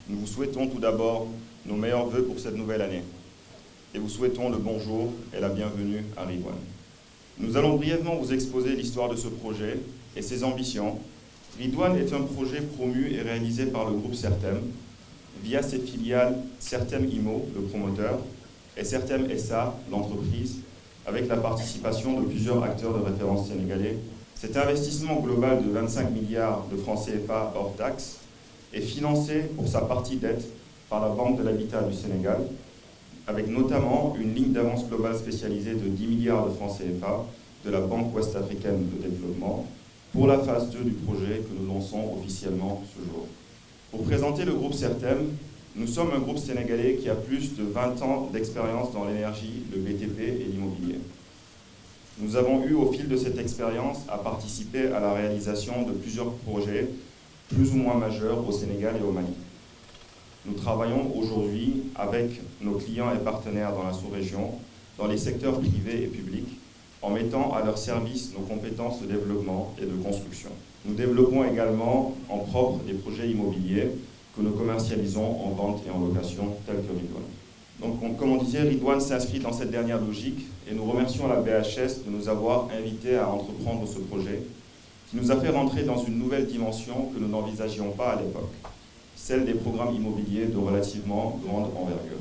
Nous vous souhaitons tout d'abord nos meilleurs vœux pour cette nouvelle année et vous souhaitons le bonjour et la bienvenue à Ridwan. Nous allons brièvement vous exposer l'histoire de ce projet et ses ambitions. Ridwan est un projet promu et réalisé par le groupe Certem via ses filiales Certem Immo, le promoteur, et Certem SA, l'entreprise, avec la participation de plusieurs acteurs de référence sénégalais. Cet investissement global de 25 milliards de francs CFA hors taxes est financé pour sa partie dette par la Banque de l'Habitat du Sénégal, avec notamment une ligne d'avance globale spécialisée de 10 milliards de francs CFA de la Banque ouest-africaine de développement pour la phase 2 du projet que nous lançons officiellement ce jour. Pour présenter le groupe Certem, nous sommes un groupe sénégalais qui a plus de 20 ans d'expérience dans l'énergie, le BTP et l'immobilier. Nous avons eu au fil de cette expérience à participer à la réalisation de plusieurs projets plus ou moins majeurs au Sénégal et au Mali. Nous travaillons aujourd'hui avec nos clients et partenaires dans la sous-région, dans les secteurs privés et publics, en mettant à leur service nos compétences de développement et de construction. Nous développons également en propre des projets immobiliers que nous commercialisons en vente et en location, tels que Ridwan. Donc, comme on disait, Ridwan s'inscrit dans cette dernière logique et nous remercions la BHS de nous avoir invités à entreprendre ce projet qui nous a fait rentrer dans une nouvelle dimension que nous n'envisagions pas à l'époque, celle des programmes immobiliers de relativement grande envergure.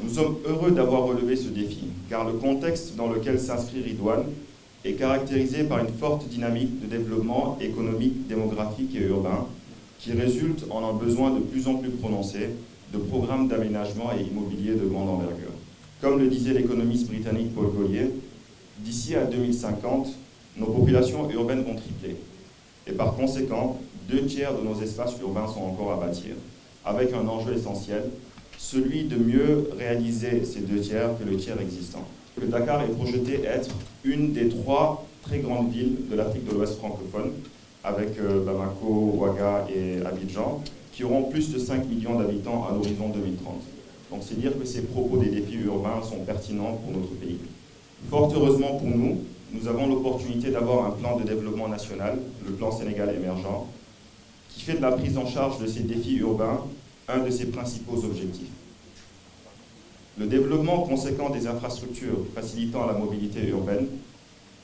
Nous sommes heureux d'avoir relevé ce défi, car le contexte dans lequel s'inscrit Ridwan est caractérisé par une forte dynamique de développement économique, démographique et urbain, qui résulte en un besoin de plus en plus prononcé de programmes d'aménagement et immobilier de grande envergure. Comme le disait l'économiste britannique Paul Collier, d'ici à 2050, nos populations urbaines vont tripler. Et par conséquent, 2/3 de nos espaces urbains sont encore à bâtir, avec un enjeu essentiel, celui de mieux réaliser ces 2/3 que le tiers existant. Le Dakar est projeté être une des 3 très grandes villes de l'Afrique de l'Ouest francophone, avec Bamako, Ouaga et Abidjan, qui auront plus de 5 millions d'habitants à l'horizon 2030. Donc c'est dire que ces propos des défis urbains sont pertinents pour notre pays. Fort heureusement pour nous, nous avons l'opportunité d'avoir un plan de développement national, le plan Sénégal émergent, qui fait de la prise en charge de ces défis urbains un de ses principaux objectifs. Le développement conséquent des infrastructures facilitant la mobilité urbaine,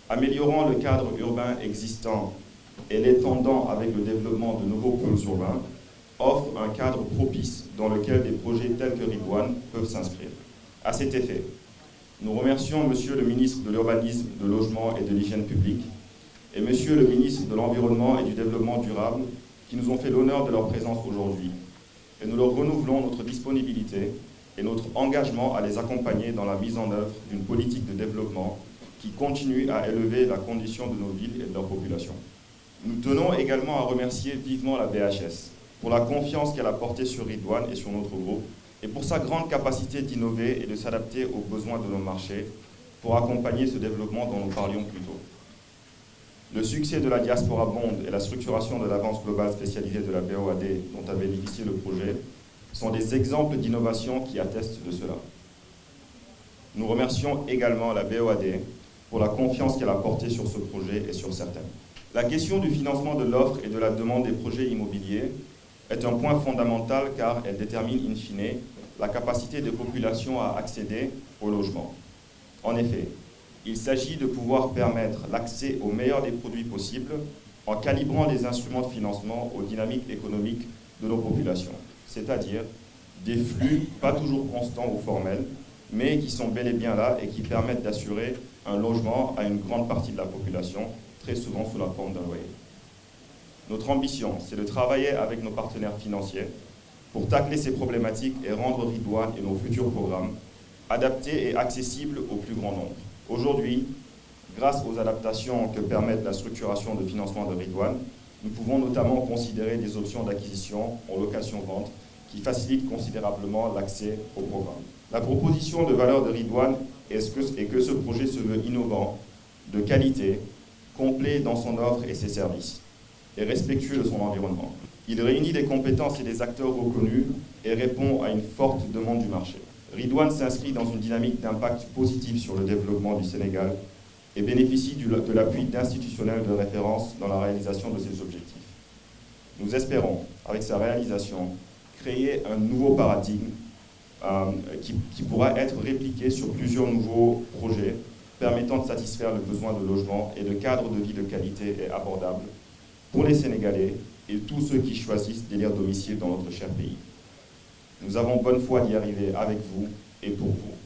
améliorant le cadre urbain existant et l'étendant avec le développement de nouveaux pôles urbains, offre un cadre propice dans lequel des projets tels que Ridwan peuvent s'inscrire. À cet effet, nous remercions Monsieur le ministre de l'Urbanisme, de Logement et de l'Hygiène publique et Monsieur le ministre de l'Environnement et du Développement durable qui nous ont fait l'honneur de leur présence aujourd'hui. Et nous leur renouvelons notre disponibilité et notre engagement à les accompagner dans la mise en œuvre d'une politique de développement qui continue à élever la condition de nos villes et de leur population. Nous tenons également à remercier vivement la BHS pour la confiance qu'elle a portée sur Ridwan et sur notre groupe et pour sa grande capacité d'innover et de s'adapter aux besoins de nos marchés pour accompagner ce développement dont nous parlions plus tôt. Le succès de la Diaspora Bond et la structuration de l'avance globale spécialisée de la BOAD dont avait bénéficié le projet sont des exemples d'innovation qui attestent de cela. Nous remercions également la BOAD pour la confiance qu'elle a portée sur ce projet et sur Certem. La question du financement de l'offre et de la demande des projets immobiliers est un point fondamental car elle détermine in fine la capacité des populations à accéder au logement. En effet, il s'agit de pouvoir permettre l'accès au meilleur des produits possibles en calibrant les instruments de financement aux dynamiques économiques de nos populations, c'est-à-dire des flux pas toujours constants ou formels, mais qui sont bel et bien là et qui permettent d'assurer un logement à une grande partie de la population, très souvent sous la forme d'un loyer. Notre ambition, c'est de travailler avec nos partenaires financiers pour tacler ces problématiques et rendre Ridwan et nos futurs programmes adaptés et accessibles au plus grand nombre. Aujourd'hui, grâce aux adaptations que permettent la structuration de financement de Ridwan, nous pouvons notamment considérer des options d'acquisition en location-vente qui facilitent considérablement l'accès au programme. La proposition de valeur de Ridwan est que ce projet se veut innovant, de qualité, complet dans son offre et ses services, et respectueux de son environnement. Il réunit des compétences et des acteurs reconnus et répond à une forte demande du marché. Ridwan s'inscrit dans une dynamique d'impact positif sur le développement du Sénégal et bénéficie de l'appui d'institutionnels de référence dans la réalisation de ces objectifs. Nous espérons, avec sa réalisation, créer un nouveau paradigme qui pourra être répliqué sur plusieurs nouveaux projets permettant de satisfaire le besoin de logement et de cadres de vie de qualité et abordables pour les Sénégalais et tous ceux qui choisissent d'élire domicile dans notre cher pays. Nous avons bonne foi d'y arriver avec vous et pour vous.